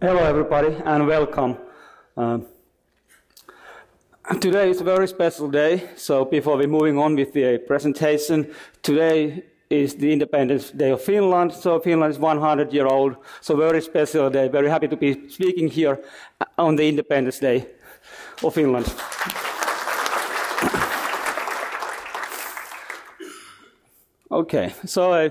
Hello everybody and welcome. Today is a very special day, so before we're moving on with the presentation, today is the Independence Day of Finland, so Finland is 100-year-old, so very special day, very happy to be speaking here on the Independence Day of Finland. Okay, so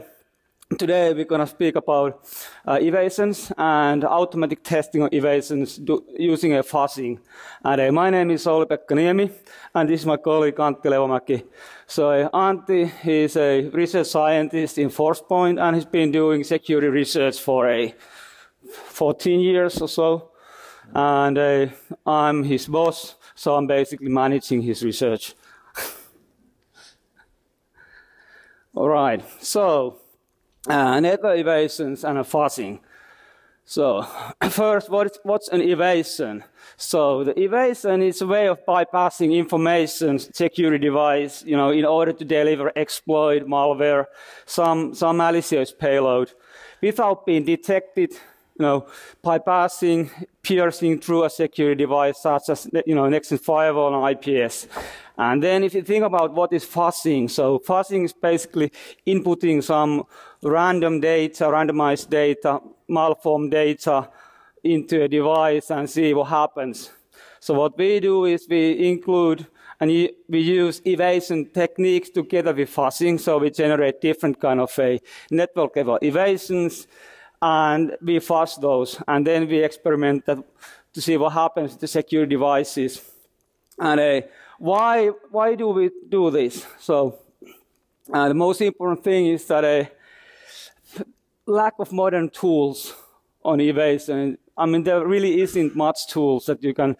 today we're going to speak about evasions and automatic testing of evasions using a fuzzing. And my name is Olli-Pekka Niemi, and this is my colleague Antti Levomäki. So Antti is a research scientist in Forcepoint, and he's been doing security research for 14 years or so. And I'm his boss, so I'm basically managing his research. All right, so network evasions and fuzzing. So first, what's an evasion? So the evasion is a way of bypassing information security device, in order to deliver exploit, malware, some malicious payload without being detected, bypassing, piercing through a security device such as, next-gen firewall and IPS. And then if you think about what is fuzzing, so fuzzing is basically inputting some random data, randomized data, malformed data into a device and see what happens. So what we do is we include and we use evasion techniques together with fuzzing, so we generate different kind of network level evasions, and we fuzz those, and then we experiment that to see what happens to security devices. And why do we do this? So the most important thing is that lack of modern tools on evasion. I mean, there really isn't much tools that you can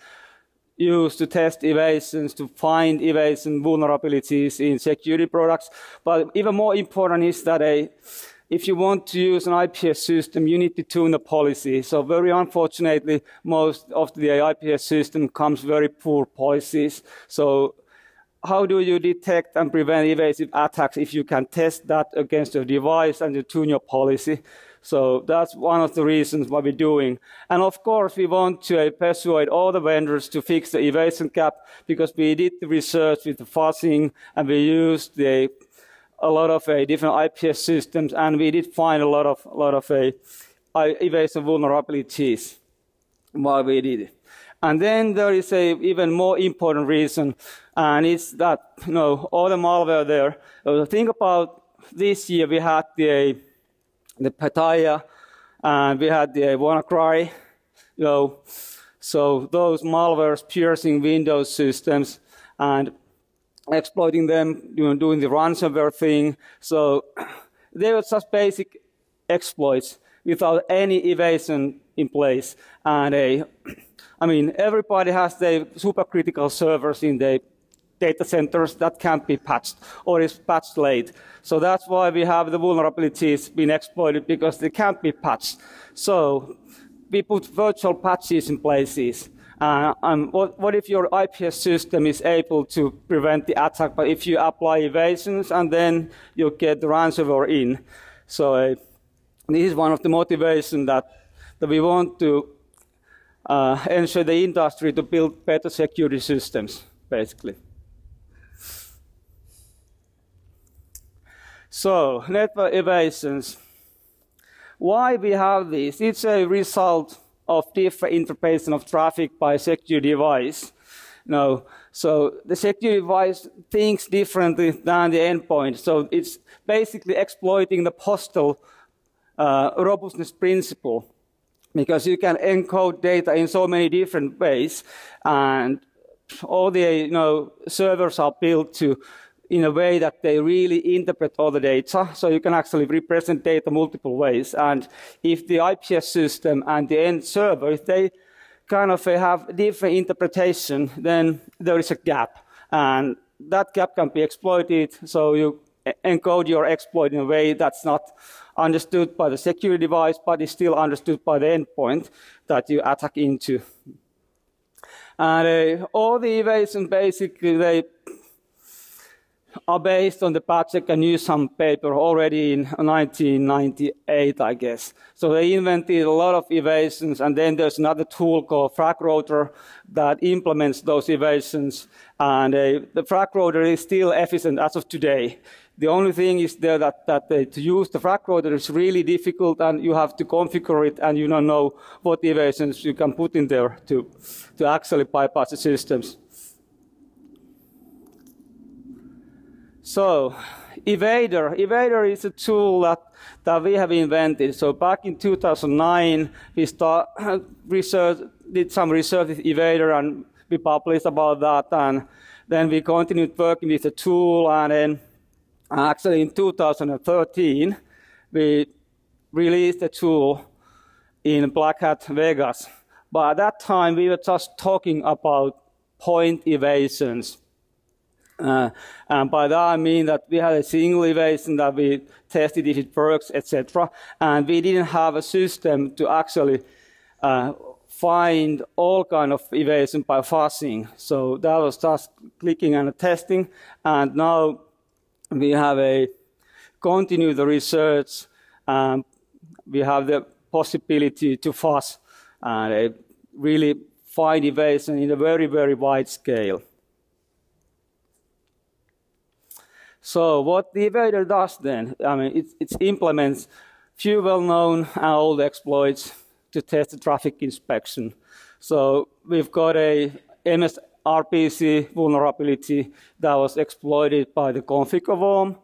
use to test evasions, to find evasion vulnerabilities in security products. But even more important is that if you want to use an IPS system, you need to tune the policy. So very unfortunately, most of the IPS system comes very poor policies. So how do you detect and prevent evasive attacks if you can test that against your device and you tune your policy? So that's one of the reasons why we're doing. And of course, we want to persuade all the vendors to fix the evasion gap, because we did the research with the fuzzing and we used a lot of different IPS systems, and we did find a lot of evasion vulnerabilities while we did it. And then there is a even more important reason, and it's that all the malware there. Think about this year we had the Petaya, and we had the WannaCry. So those malwares piercing Windows systems and exploiting them, doing the ransomware thing. So they were just basic exploits without any evasion in place. And everybody has their supercritical servers in the data centers that can't be patched or is patched late. So that's why we have the vulnerabilities being exploited, because they can't be patched. So we put virtual patches in places. What if your IPS system is able to prevent the attack, but if you apply evasions and then you get the ransomware in? So this is one of the motivations that we want to ensure the industry to build better security systems, basically. So network evasions. Why we have this? It's a result of different interpretation of traffic by security device. So the security device thinks differently than the endpoint. So it's basically exploiting the postal robustness principle, because you can encode data in so many different ways, and all the servers are built in a way that they really interpret all the data, so you can actually represent data multiple ways. And if the IPS system and the end server, if they kind of have different interpretation, then there is a gap. And that gap can be exploited, so you encode your exploit in a way that's not understood by the security device, but is still understood by the endpoint that you attack into. And all the evasions, basically, are based on the Patrick and Newsom paper already in 1998, I guess. So they invented a lot of evasions, and then there's another tool called FragRouter that implements those evasions, and the FragRouter is still efficient as of today. The only thing is there that to use the FragRouter is really difficult, and you have to configure it, and you don't know what evasions you can put in there to actually bypass the systems. So, Evader is a tool that we have invented. So back in 2009, we did some research with Evader, and we published about that, and then we continued working with the tool, and then actually in 2013, we released the tool in Black Hat Vegas. But at that time, we were just talking about point evasions. And by that I mean that we had a single evasion that we tested if it works, etc. And we didn't have a system to actually find all kind of evasion by fuzzing. So that was just clicking and testing. And now we have continue the research. We have the possibility to fuzz and really find evasion in a very, very wide scale. So what the Evader does then, I mean, it implements few well-known and old exploits to test the traffic inspection. So we've got a MS-RPC vulnerability that was exploited by the configure worm.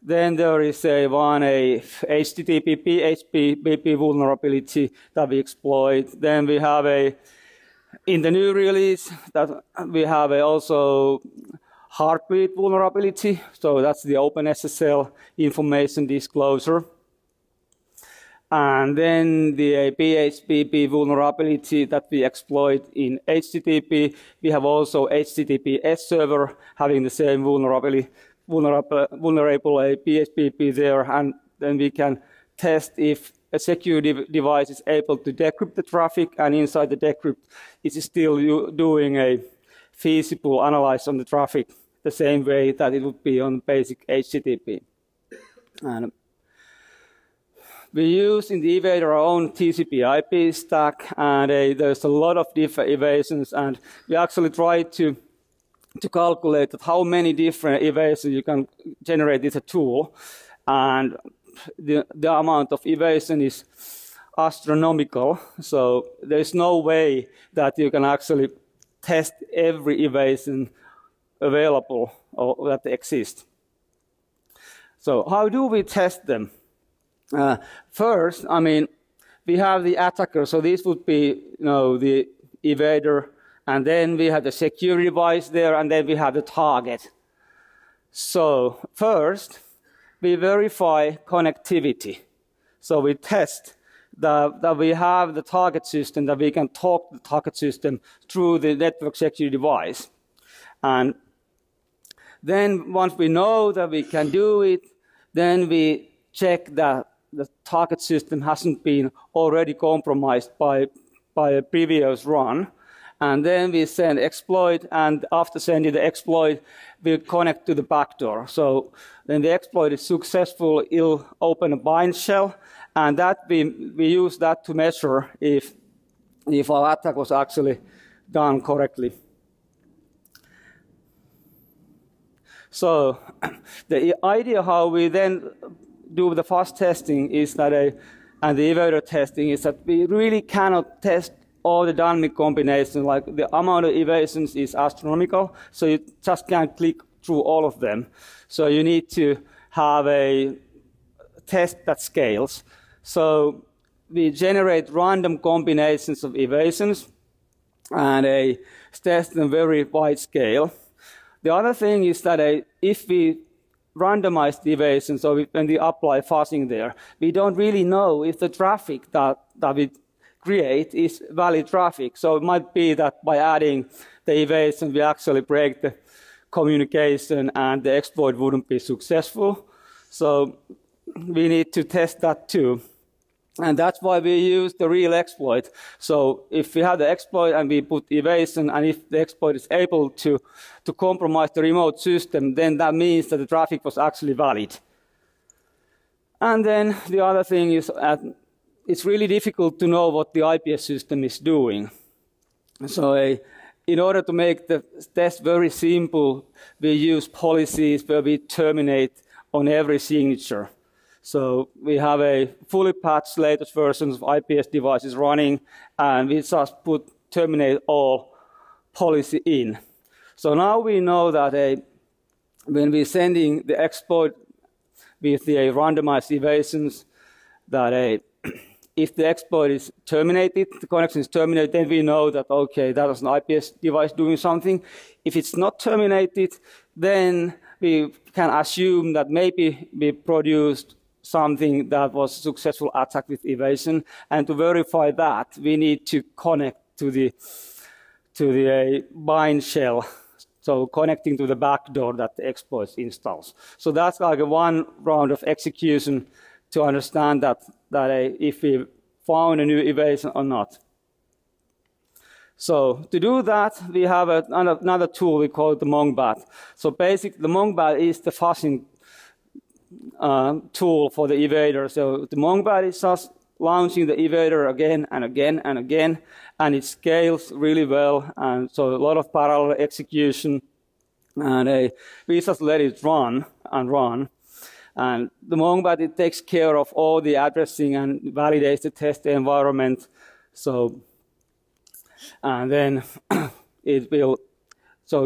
Then there is a HTTP PHP vulnerability that we exploit. Then we have in the new release that we have also heartbeat vulnerability, so that's the OpenSSL information disclosure. And then the PHP vulnerability that we exploit in HTTP. We have also HTTPS server having the same vulnerable PHP there, and then we can test if a secure device is able to decrypt the traffic, and inside the decrypt it is still doing a feasible analysis on the traffic the same way that it would be on basic HTTP. And we use in the Evader our own TCP/IP stack, and there's a lot of different evasions, and we actually try to calculate how many different evasions you can generate with a tool, and the amount of evasion is astronomical. So there's no way that you can actually test every evasion available or that exists. So how do we test them? First, I mean, we have the attacker. So this would be, the evader, and then we have the security device there, and then we have the target. So first, we verify connectivity. So we test that we have the target system, that we can talk to the target system through the network security device. And then once we know that we can do it, then we check that the target system hasn't been already compromised by a previous run. And then we send exploit, and after sending the exploit, we connect to the backdoor. So then the exploit is successful, it'll open a bind shell, and that we use that to measure if our attack was actually done correctly. So the idea how we then do the fast testing is that and the Evader testing is that we really cannot test all the dynamic combinations. Like the amount of evasions is astronomical, so you just can't click through all of them. So you need to have a test that scales. So we generate random combinations of evasions and test them very wide scale. The other thing is that if we randomize the evasion, so when we apply fuzzing there, we don't really know if the traffic that we create is valid traffic. So it might be that by adding the evasion, we actually break the communication and the exploit wouldn't be successful. So we need to test that too. And that's why we use the real exploit. So if we have the exploit and we put evasion, and if the exploit is able to compromise the remote system, then that means that the traffic was actually valid. And then the other thing is it's really difficult to know what the IPS system is doing. So in order to make the test very simple, we use policies where we terminate on every signature. So we have a fully patched latest versions of IPS devices running, and we just put terminate all policy in. So now we know that when we're sending the exploit with the randomized evasions, that if the exploit is terminated, the connection is terminated, then we know that, okay, that was an IPS device doing something. If it's not terminated, then we can assume that maybe we produced something that was a successful attack with evasion. And to verify that, we need to connect to the bind shell, so connecting to the backdoor that the exploit installs. So that's like one round of execution to understand that if we found a new evasion or not. So to do that, we have another tool we call it the Mong Bath. So basically, the Mong Bath is the fuzzing tool for the evader. So the Mong Bath is just launching the evader again and again and again, and it scales really well. And so a lot of parallel execution, and we just let it run and run. And the Mong Bath, it takes care of all the addressing and validates the test environment. So, and then it will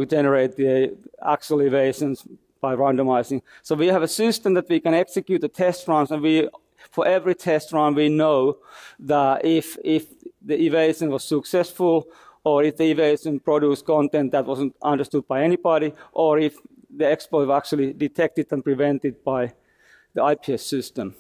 generate the actual evasions by randomizing. So we have a system that we can execute the test runs, and for every test run we know that if the evasion was successful, or if the evasion produced content that wasn't understood by anybody, or if the exploit was actually detected and prevented by the IPS system.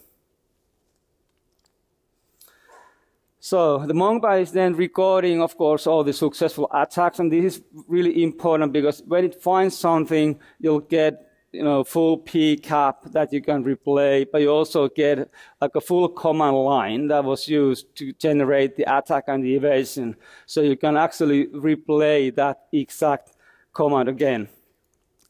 So the Mong Bath is then recording, of course, all the successful attacks, and this is really important because when it finds something, you'll get full PCAP that you can replay, but you also get like a full command line that was used to generate the attack and the evasion. So you can actually replay that exact command again.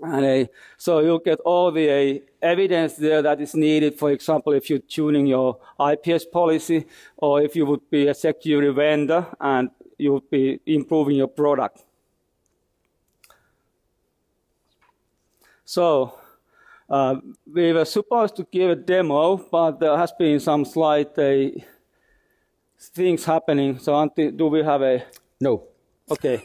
And so you'll get all the evidence there that is needed, for example, if you're tuning your IPS policy, or if you would be a security vendor and you would be improving your product. So we were supposed to give a demo, but there has been some slight things happening. So Antti, do we have a... No. Okay.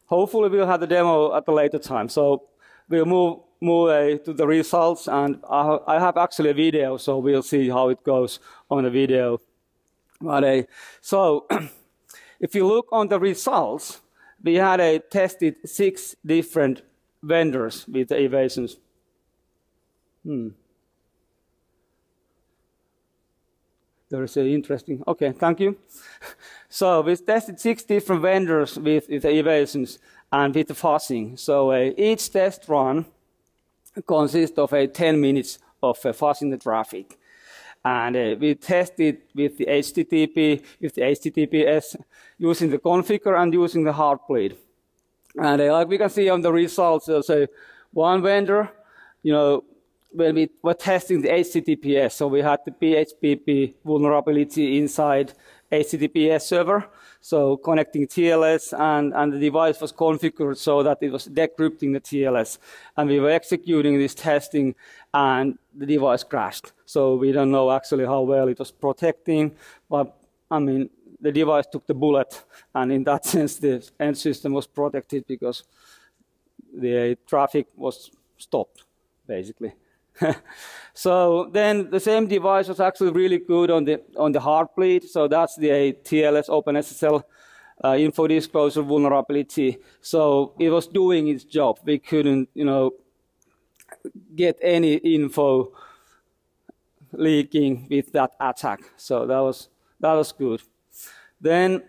Hopefully we'll have the demo at a later time. So we'll move to the results, and I have actually a video, so we'll see how it goes on the video. But so if you look on the results, we had tested 6 different vendors with the evasions. There is an interesting... Okay, thank you. So we tested 6 different vendors with the evasions and with the fuzzing. So each test run consists of 10 minutes of fuzzing the traffic. And we tested with the HTTP, with the HTTPS, using the configure and using the heartbleed. And like we can see on the results, there's one vendor, when we were testing the HTTPS, so we had the PHPP vulnerability inside HTTPS server, so connecting TLS, and the device was configured so that it was decrypting the TLS. And we were executing this testing, and the device crashed. So we don't know actually how well it was protecting, but I mean, the device took the bullet, and in that sense, the end system was protected because the traffic was stopped, basically. So then the same device was actually really good on the heartbleed. So that's the TLS OpenSSL info disclosure vulnerability. So it was doing its job. We couldn't, get any info leaking with that attack. So that was good. Then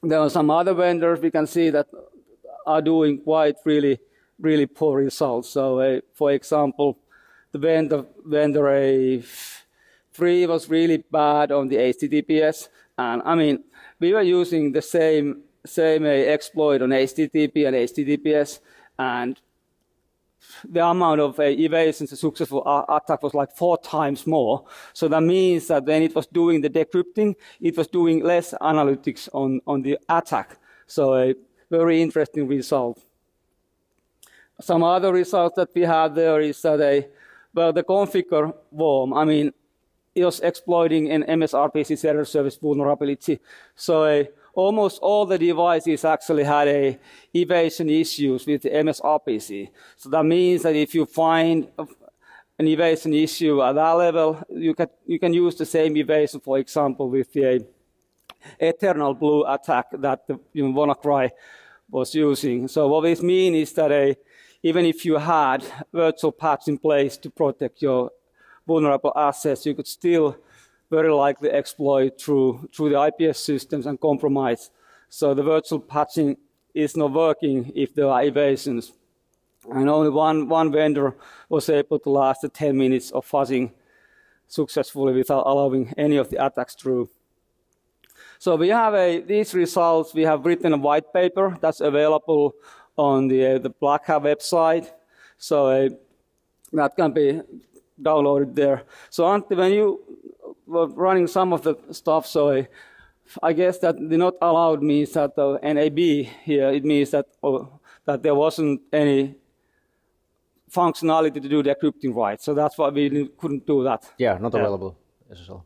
there are some other vendors we can see that are doing quite really poor results. So for example, the vendor 3 was really bad on the HTTPS. And I mean, we were using the same exploit on HTTP and HTTPS, and the amount of evasions, a successful attack was like 4 times more. So that means that when it was doing the decrypting, it was doing less analytics on the attack. So a very interesting result. Some other results that we have there is that the configure worm, I mean, it was exploiting an MSRPC server service vulnerability. So almost all the devices actually had evasion issues with the MSRPC. So that means that if you find an evasion issue at that level, you can use the same evasion, for example, with the Eternal Blue attack that the WannaCry was using. So what this means is that even if you had virtual patch in place to protect your vulnerable assets, you could still very likely exploit through the IPS systems and compromise. So the virtual patching is not working if there are evasions. And only one vendor was able to last 10 minutes of fuzzing successfully without allowing any of the attacks through. So we have these results. We have written a white paper that's available on the Black Hat website. So that can be downloaded there. So Antti, when you were running some of the stuff, so I guess that the not allowed means that the NAB here, it means that that there wasn't any functionality to do the decrypting right. So that's why we couldn't do that. Yeah, not available SSL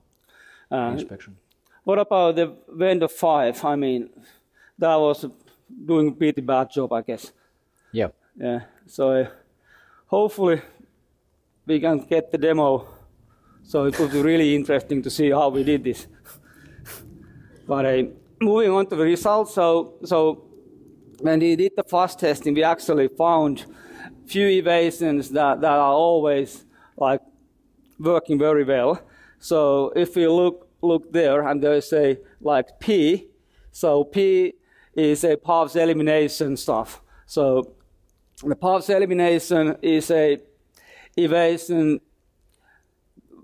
inspection. What about the vendor 5? I mean, that was doing a pretty bad job, I guess. Yeah. Yeah. So hopefully we can get the demo. So it would be really interesting to see how we did this. But moving on to the results. So when we did the fuzz testing, we actually found few evasions that are always like working very well. So if we look there, and there's a like P. So P is a paths elimination stuff. So the paths elimination is a evasion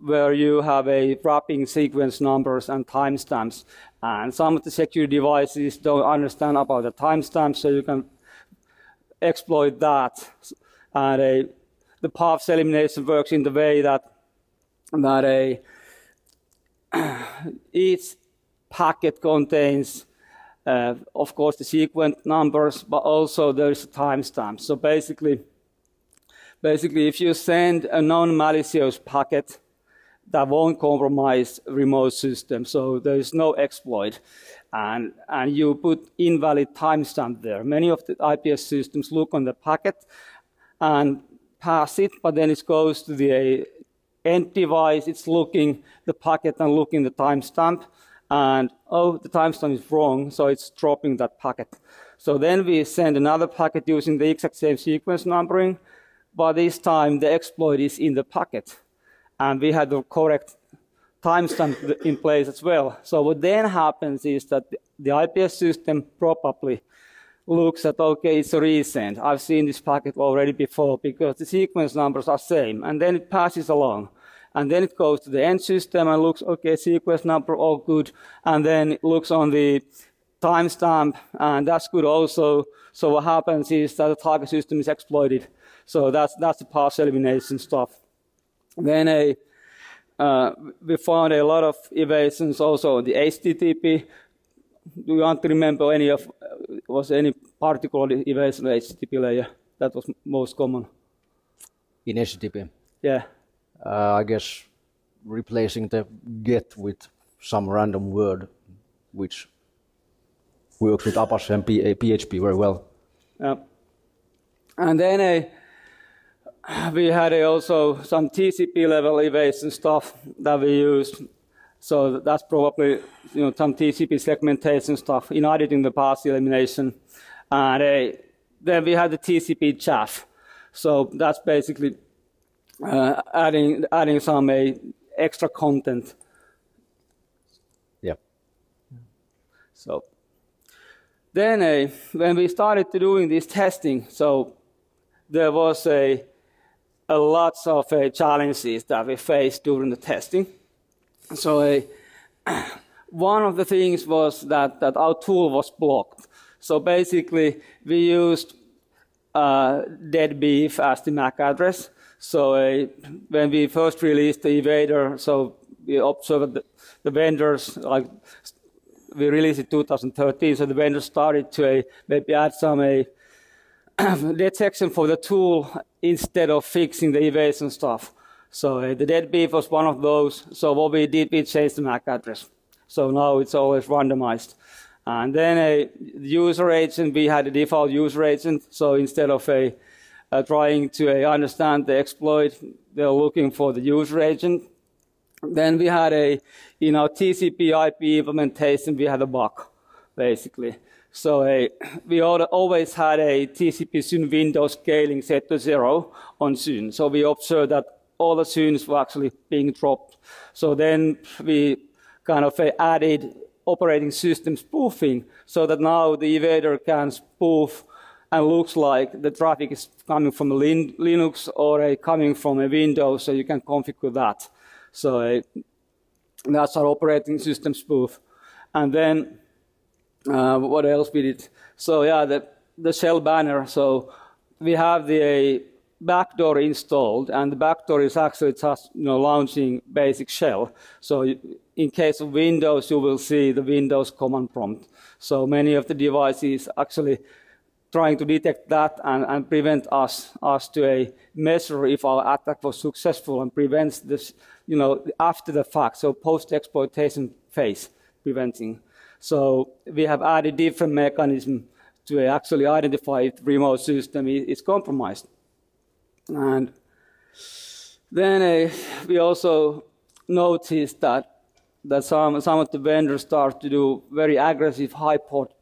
where you have a wrapping sequence numbers and timestamps. And some of the security devices don't understand about the timestamps, so you can exploit that. And the paths elimination works in the way that each packet contains, of course, the sequence numbers, but also there is a timestamp. So basically, if you send a non-malicious packet, that won't compromise remote system, so there is no exploit. And you put invalid timestamp there. Many of the IPS systems look on the packet and pass it, but then it goes to the end device, it's looking the packet and looking the timestamp, and the timestamp is wrong, so it's dropping that packet. So then we send another packet using the exact same sequence numbering, but this time the exploit is in the packet. And we had the correct timestamp in place as well. So what then happens is that the IPS system probably looks at, okay, it's a resend. I've seen this packet already before because the sequence numbers are same. And then it passes along. And then it goes to the end system and looks, okay, sequence number, all good. And then it looks on the timestamp, and that's good also. So what happens is that the target system is exploited. So that's the path elimination stuff. Then we found a lot of evasions also on the HTTP. Do you want to remember was any particular evasion on the HTTP layer that was most common? In HTTP? Yeah. I guess replacing the get with some random word, which works with Apache and PHP very well. Yeah. And then we had also some TCP level evasion stuff that we used. So that's probably some TCP segmentation stuff in auditing the path elimination. And then we had the TCP chaff. So that's basically adding some extra content. Yeah. So then when we started doing this testing, so there was a lots of challenges that we faced during the testing. So one of the things was that our tool was blocked. So basically, we used dead beef as the MAC address. So when we first released the Evader, so we observed the vendors, like we released it 2013, so the vendors started to maybe add some detection for the tool instead of fixing the evasion stuff. So the dead beef was one of those. So what we did, we changed the MAC address. So now it's always randomized. And then a user agent, we had a default user agent. So instead of trying to understand the exploit, they're looking for the user agent. Then we had in our TCP IP implementation, we had a bug, basically. So we always had a TCP SYN window scaling set to 0 on SYN. So we observed that all the SYNs were actually being dropped. So then we kind of added operating system spoofing so that now the Evader can spoof and looks like the traffic is coming from a Linux or coming from a Windows, so you can configure that. So that's our operating system spoof. And then what else we did? So yeah, the shell banner. So we have the backdoor installed, and the backdoor is actually just launching basic shell. So in case of Windows, you will see the Windows command prompt. So many of the devices actually trying to detect that and prevent us to measure if our attack was successful and prevents this, after the fact, so post-exploitation phase preventing. So we have added different mechanisms to actually identify if the remote system is compromised. And then we also noticed that some of the vendors start to do very aggressive high port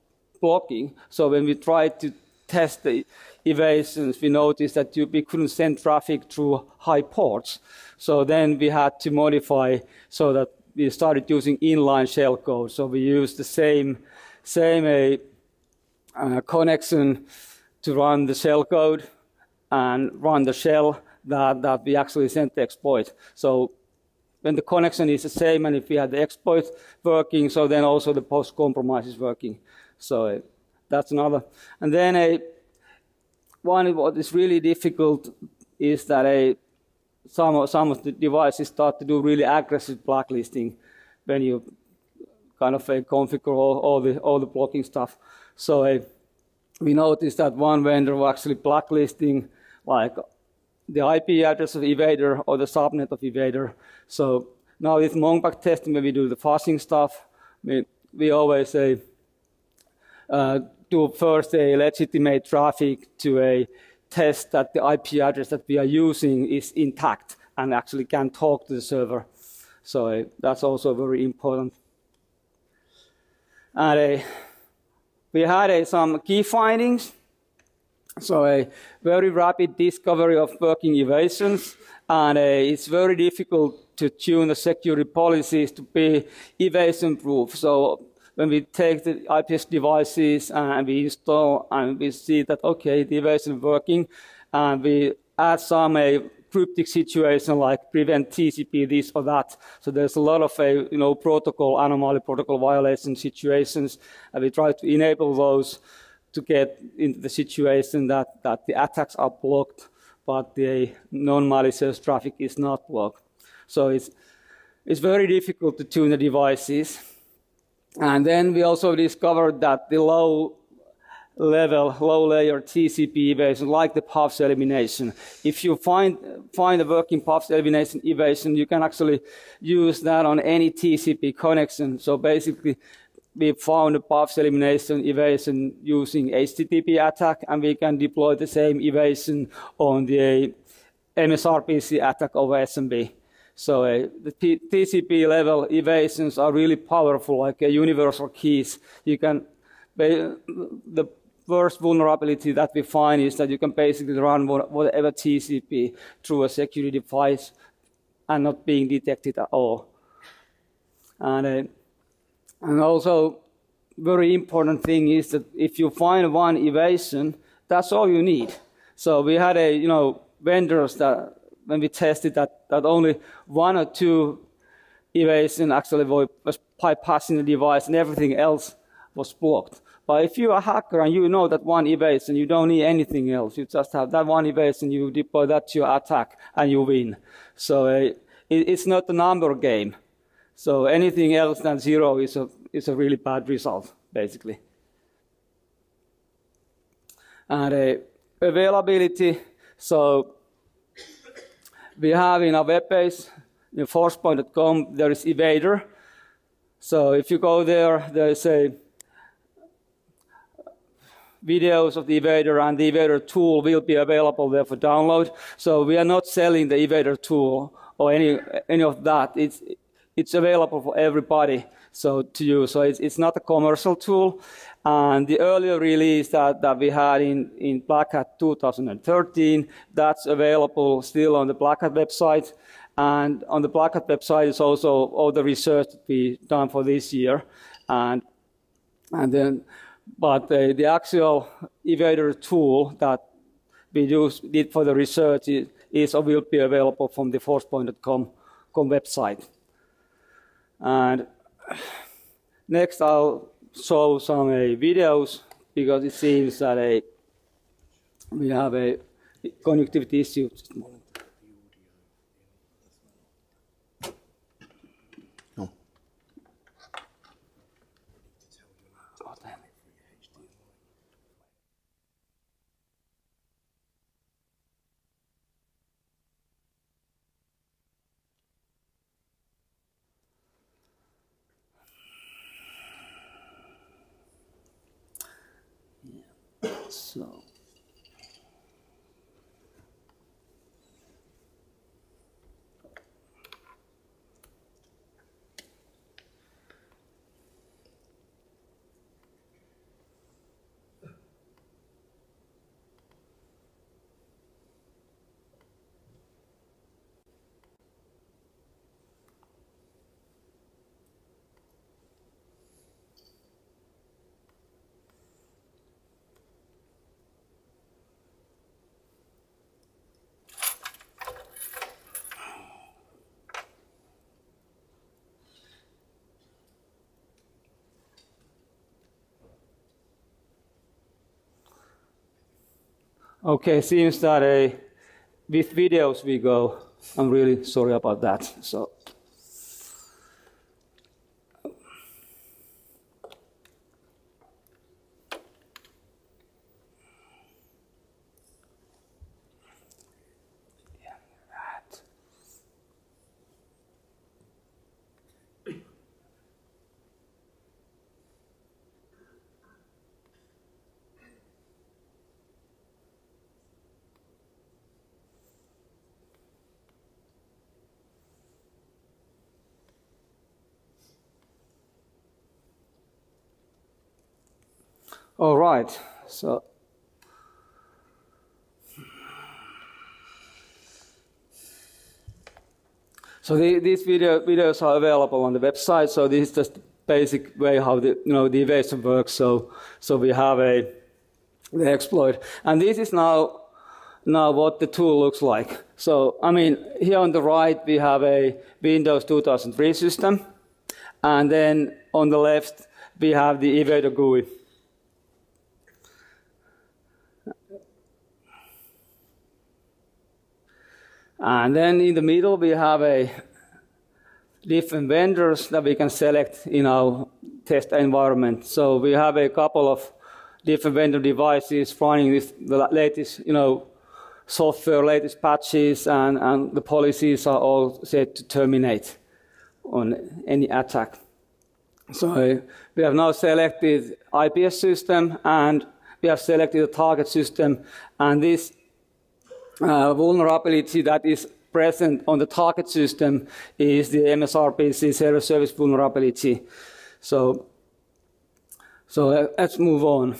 blocking. So when we tried to test the evasions, we noticed that we couldn't send traffic through high ports. So then we had to modify so that we started using inline shellcode. So we used the same connection to run the shellcode and run the shell that we actually sent the exploit. So when the connection is the same, and if we had the exploit working, so then also the post-compromise is working. So that's another. And then what is really difficult is that some of the devices start to do really aggressive blacklisting when you kind of configure all the blocking stuff. So we noticed that one vendor was actually blacklisting like the IP address of Evader or the subnet of Evader. So now with Mong Bath testing, when we do the fuzzing stuff, we always do first a legitimate traffic to test that the IP address that we are using is intact and actually can talk to the server. So that's also very important. And we had some key findings. So a very rapid discovery of working evasions, and it's very difficult to tune the security policies to be evasion proof. So when we take the IPS devices and we install and we see that, okay, the evasion is working, and we add some cryptic situation like prevent TCP this or that. So there's a lot of protocol anomaly, protocol violation situations, and we try to enable those to get into the situation that the attacks are blocked, but the non-malicious traffic is not blocked. So it's very difficult to tune the devices. And then we also discovered that the low-layer TCP evasion, like the PUFs elimination, if you find a working PUFs elimination evasion, you can actually use that on any TCP connection. So basically, we found a PUFs elimination evasion using HTTP attack, and we can deploy the same evasion on the MSRPC attack over SMB. So the TCP level evasions are really powerful, like universal keys. You can, the worst vulnerability that we find is that you can basically run whatever TCP through a security device and not being detected at all. And also, very important thing is that if you find one evasion, that's all you need. So we had vendors that when we tested that only one or two evasion actually was bypassing the device and everything else was blocked. But if you're a hacker and you know that one evasion, you don't need anything else. You just have that one evasion, you deploy that to your attack, and you win. So it's not a number game. So anything else than 0 is a really bad result, basically. And availability, so we have in our web page, in forcepoint.com, there is Evader. So if you go there, there is a videos of the Evader, and the Evader tool will be available there for download. So we are not selling the Evader tool or any of that. It's available for everybody to use. So it's not a commercial tool. And the earlier release that we had in Black Hat 2013, that's available still on the Black Hat website. And on the Black Hat website is also all the research that we done for this year. But the actual Evader tool that we did for the research is or will be available from the forcepoint.com website. And next I'll show some videos, because it seems that we have a connectivity issue. Okay, seems that with videos we go. I'm really sorry about that. So. All right, so these videos are available on the website. So this is just the basic way how the evasion works. So we have the exploit, and this is now what the tool looks like. So I mean, here on the right we have a Windows 2003 system, and then on the left we have the Evader GUI. And then in the middle, we have different vendors that we can select in our test environment. So we have a couple of different vendor devices running with the latest, software, latest patches, and the policies are all set to terminate on any attack. So we have now selected IPS system, and we have selected a target system, and this vulnerability that is present on the target system is the MSRPC server service vulnerability. So let's move on.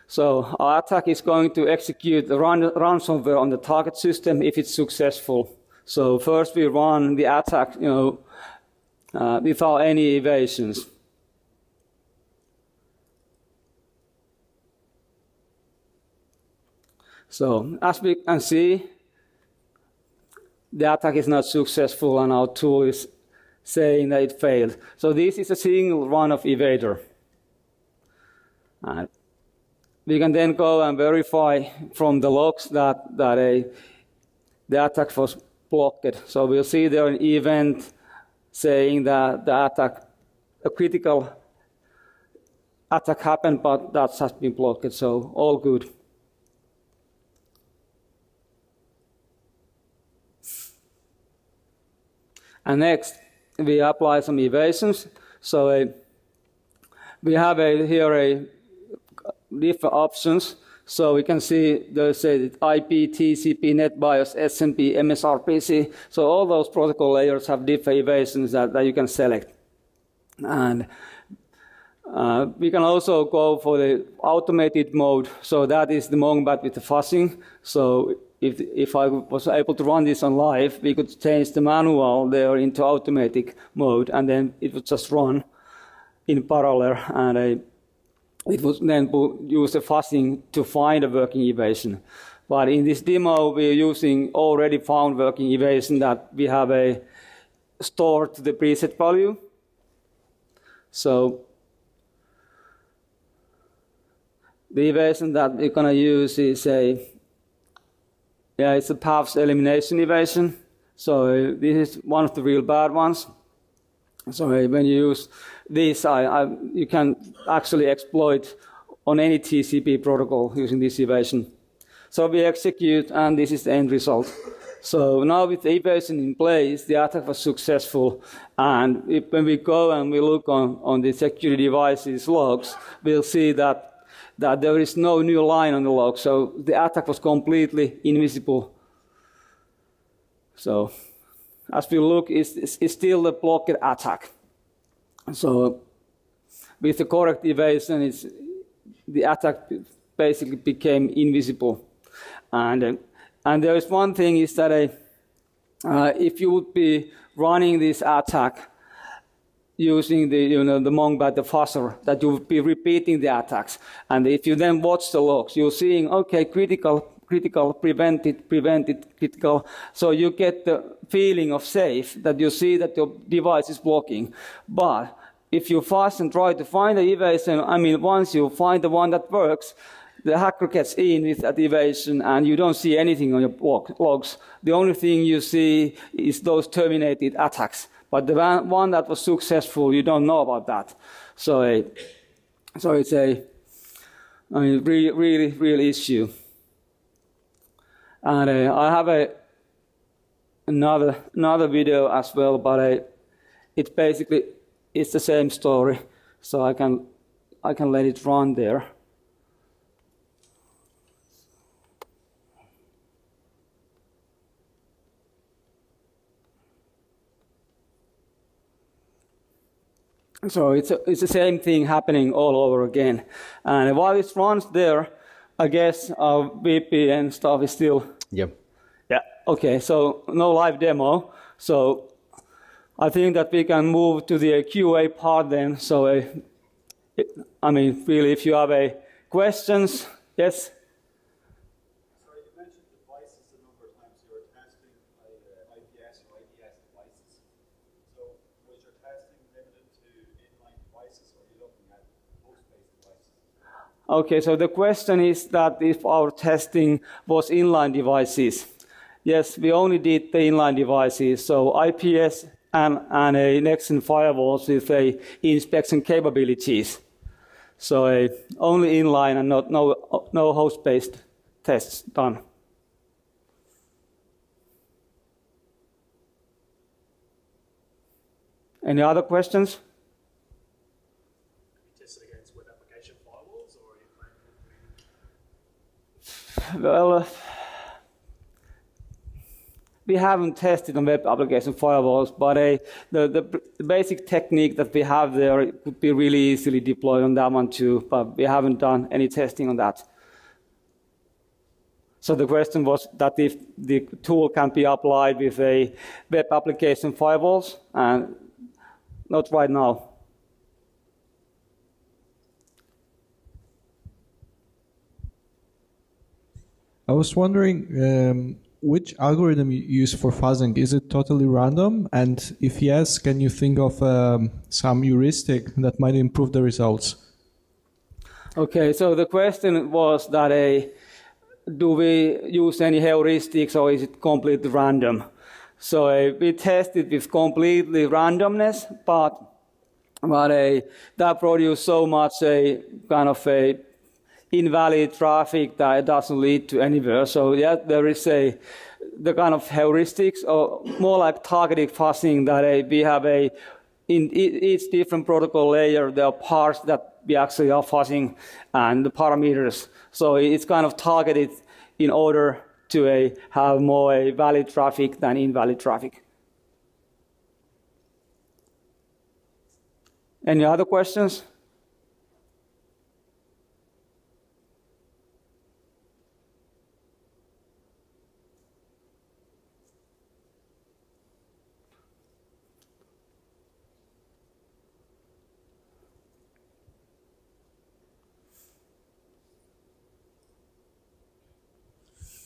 So our attack is going to execute the ransomware on the target system if it's successful. So first we run the attack, without any evasions. So as we can see, the attack is not successful and our tool is saying that it failed. So this is a single run of evader. And we can then go and verify from the logs that the attack was blocked. So we'll see there an event saying that a critical attack happened, but that has been blocked, so all good. And next, we apply some evasions. So we have here different options. So we can see there's IP, TCP, NetBIOS, SMP, MSRPC. So all those protocol layers have different evasions that you can select. And we can also go for the automated mode. So that is the Mong Bath with the fuzzing. So if I was able to run this on live, we could change the manual there into automatic mode, and then it would just run in parallel, and it would then use the fuzzing to find a working evasion. But in this demo, we're using already found working evasion that we have stored to the preset value. So the evasion that we're going to use is it's a paths elimination evasion. So this is one of the real bad ones. So when you use this, you can actually exploit on any TCP protocol using this evasion. So we execute, and this is the end result. So now with the evasion in place, the attack was successful. And when we go and we look on the security devices logs, we'll see that there is no new line on the log. So the attack was completely invisible. So as we look, it's still a blocked attack. So with the correct evasion, the attack basically became invisible. And there is one thing is that if you would be running this attack using the Mong Bath, the fuzzer, that you would be repeating the attacks. And if you then watch the logs, you're seeing, okay, critical, prevented, critical. So you get the feeling of safe, that you see that your device is blocking. But if you fuzz and try to find the evasion, once you find the one that works, the hacker gets in with that evasion and you don't see anything on your logs. The only thing you see is those terminated attacks. But the one that was successful, you don't know about that. So it's a real issue. And I have another video as well, but it's the same story. So I can let it run there. So it's the same thing happening all over again. And while it runs there, I guess our VPN stuff is still... Yep. Yeah, okay, so no live demo. So I think that we can move to the QA part then. So, really, if you have questions, yes? Sorry, you mentioned devices a number of times. You were testing IPS or IPS devices. So was your testing limited to inline devices, or are you looking at host-based devices? Okay, so the question is that if our testing was inline devices. Yes, we only did the inline devices, so IPS and a next-gen firewalls with inspection capabilities. So only inline and no host-based tests done. Any other questions? Well, we haven't tested on web application firewalls, but the basic technique that we have there could be really easily deployed on that one too, but we haven't done any testing on that. So the question was that if the tool can be applied with a web application firewalls, and not right now. I was wondering, which algorithm you use for fuzzing? Is it totally random? And if yes, can you think of some heuristic that might improve the results? Okay, so the question was that do we use any heuristics or is it completely random? So we tested with completely randomness, but that produced so much kind of invalid traffic that it doesn't lead to anywhere. So yeah, there is the kind of heuristics, or more like targeted fuzzing, that we have in each different protocol layer, there are parts that we actually are fuzzing and the parameters. So it's kind of targeted in order to have more valid traffic than invalid traffic. Any other questions?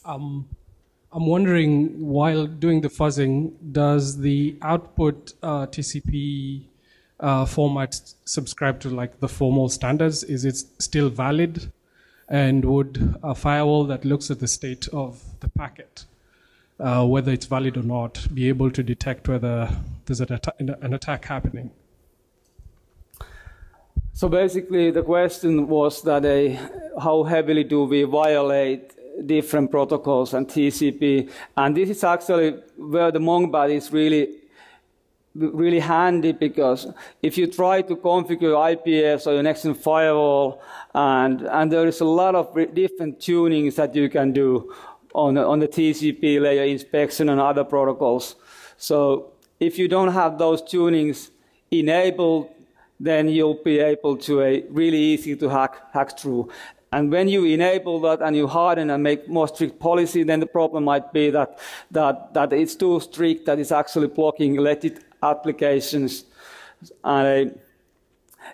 I'm wondering, while doing the fuzzing, does the output TCP format subscribe to like the formal standards? Is it still valid? And would a firewall that looks at the state of the packet, whether it's valid or not, be able to detect whether there's an attack happening? So basically the question was that how heavily do we violate different protocols and TCP, and this is actually where the Mong Bath is really handy, because if you try to configure IPS or your next-gen firewall, and there is a lot of different tunings that you can do on the TCP layer, inspection and other protocols. So if you don't have those tunings enabled, then you'll be able to really easy to hack through. And when you enable that and you harden and make more strict policy, then the problem might be that it's too strict, that it's actually blocking legit applications. And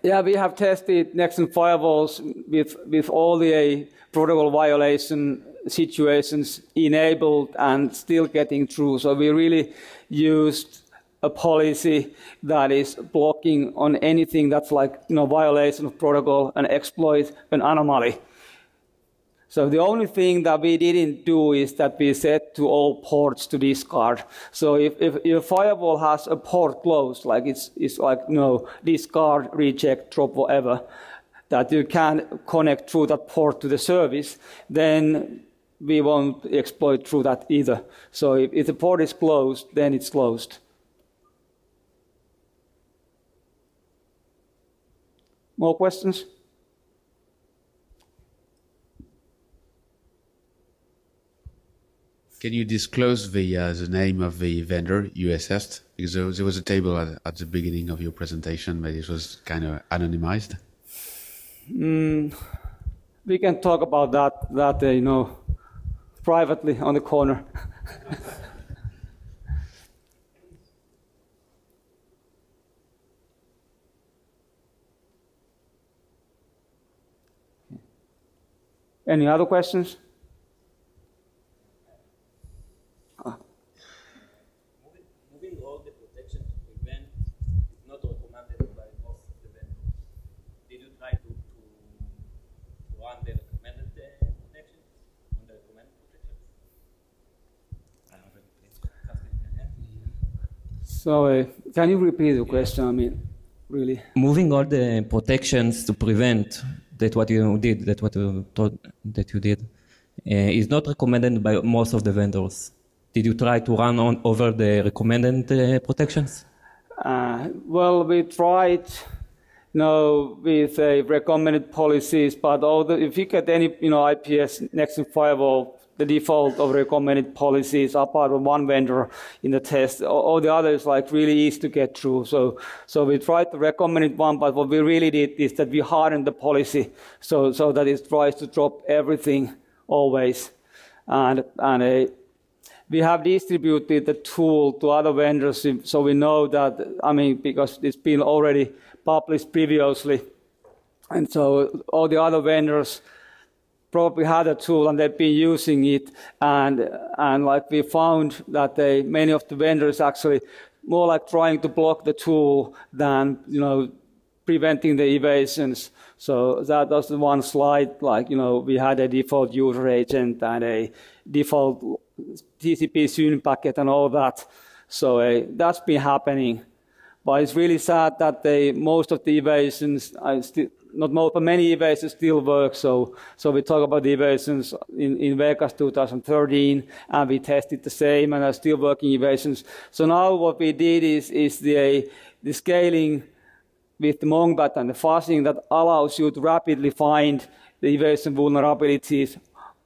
yeah, we have tested next-gen firewalls with all the protocol violation situations enabled and still getting through. So we really used a policy that is blocking on anything that's like violation of protocol and exploit an anomaly. So the only thing that we didn't do is that we set to all ports to discard. So if your firewall has a port closed, like it's like discard, reject, drop, whatever, that you can connect through that port to the service, then we won't exploit through that either. So if the port is closed, then it's closed. More questions? Can you disclose the name of the vendor you assessed? Because there was a table at the beginning of your presentation, but it was kind of anonymized. We can talk about that privately on the corner. Any other questions? Moving all the protection to prevent is not recommended by most of the vendors. Did you try to run the recommended protection on the recommended protection? So can you repeat the question? I mean, really. Moving all the protections to prevent what you did is not recommended by most of the vendors. Did you try to run over the recommended protections? Well, we tried, with recommended policies, but if you get any, IPS next-gen firewall, the default of recommended policies are part of one vendor in the test. All the others like really easy to get through. So we tried the recommended one, but what we really did is that we hardened the policy so that it tries to drop everything always. And we have distributed the tool to other vendors, so we know that, because it's been already published previously. And so all the other vendors probably had a tool and they've been using it, and like we found that many of the vendors actually more like trying to block the tool than preventing the evasions. So that was the one slide, like we had a default user agent and a default TCP SYN packet and all that. So that's been happening. But it's really sad that most of the evasions, not most, but many evasions still work. So we talk about the evasions in Vegas 2013, and we tested the same, and are still working evasions. So now what we did is the scaling with the Mong Bath and the fuzzing that allows you to rapidly find the evasion vulnerabilities.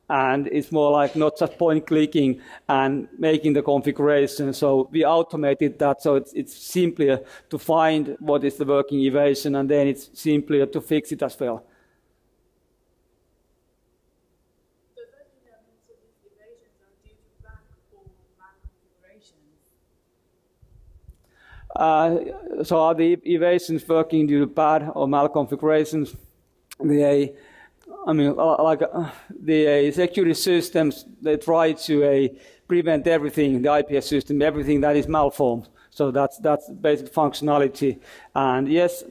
And it's more like not just point clicking and making the configuration. So we automated that, so it's simpler to find what is the working evasion, and then it's simpler to fix it as well. Does that mean that most of these evasions are due to bad or malconfigurations? So are the evasions working due to bad or malconfigurations? The security systems, they try to prevent everything, the IPS system, everything that is malformed. So that's basic functionality. And yes,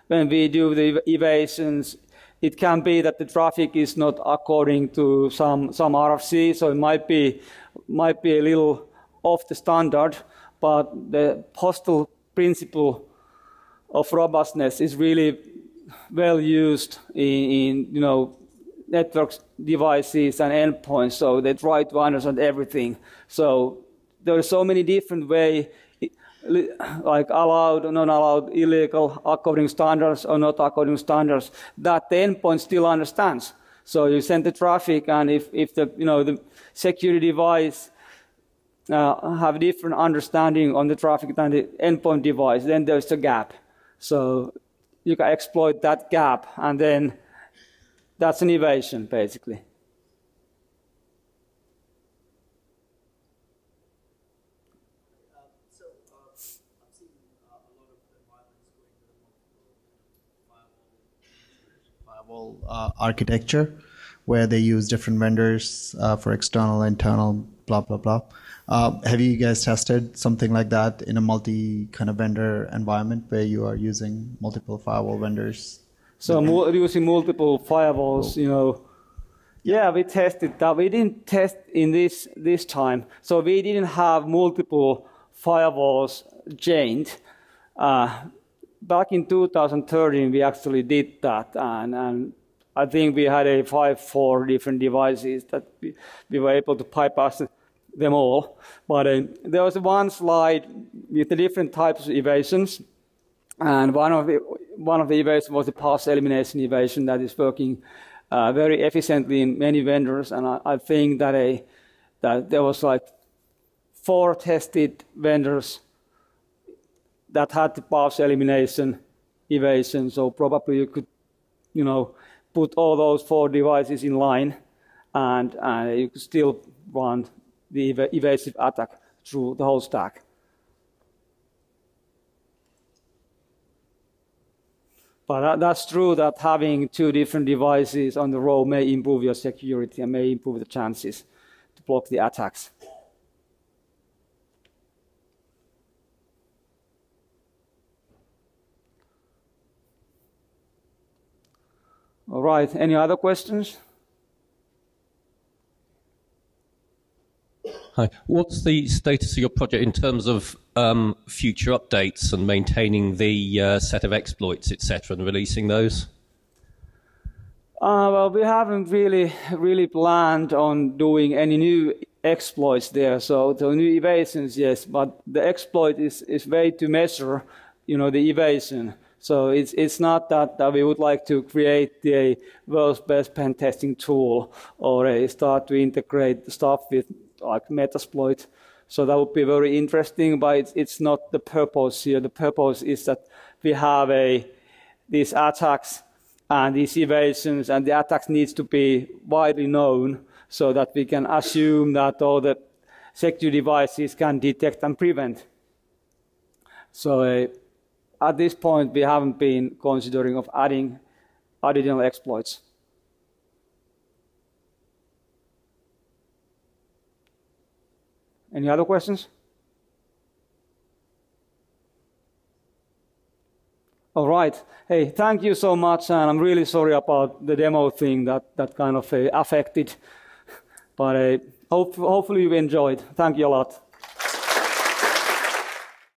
when we do the evasions, it can be that the traffic is not according to some RFC, so it might be a little off the standard, but the postal principle of robustness is really well used in networks, devices, and endpoints. So they try to understand everything. So there are so many different ways, like allowed, non-allowed, illegal, according standards or not according standards, that the endpoint still understands. So you send the traffic, and if the security device have different understanding on the traffic than the endpoint device, then there's a gap. So you can exploit that gap, and then that's an evasion, basically. I'm seeing a lot of environments going with multiple firewall architecture, where they use different vendors for external, internal, blah, blah, blah. Have you guys tested something like that in a multi kind of vendor environment where you are using multiple firewall vendors? So using multiple firewalls, yeah, we tested that. We didn't test in this time. So we didn't have multiple firewalls chained. Back in 2013, we actually did that, and I think we had 4 different devices that we were able to bypass them all. But there was one slide with the different types of evasions, and one of the evasions was the pass elimination evasion that is working very efficiently in many vendors. And I think that there was like 4 tested vendors that had the pass elimination evasion. So probably you could, put all those 4 devices in line, and you could still run the evasive attack through the whole stack. But that's true that having 2 different devices on the row may improve your security and may improve the chances to block the attacks. All right, any other questions? Hi. What's the status of your project in terms of future updates and maintaining the set of exploits, etc., and releasing those? Well, we haven't really planned on doing any new exploits there. So the new evasions, yes, but the exploit is way to measure, the evasion. So it's not that we would like to create the world's best pen testing tool or start to integrate stuff with like Metasploit. So that would be very interesting, but it's not the purpose here. The purpose is that we have these attacks and these evasions, and the attacks needs to be widely known so that we can assume that all the security devices can detect and prevent. So at this point, we haven't been considering of adding additional exploits. Any other questions? All right. Hey, thank you so much, and I'm really sorry about the demo thing that kind of affected. But hopefully you enjoyed. Thank you a lot.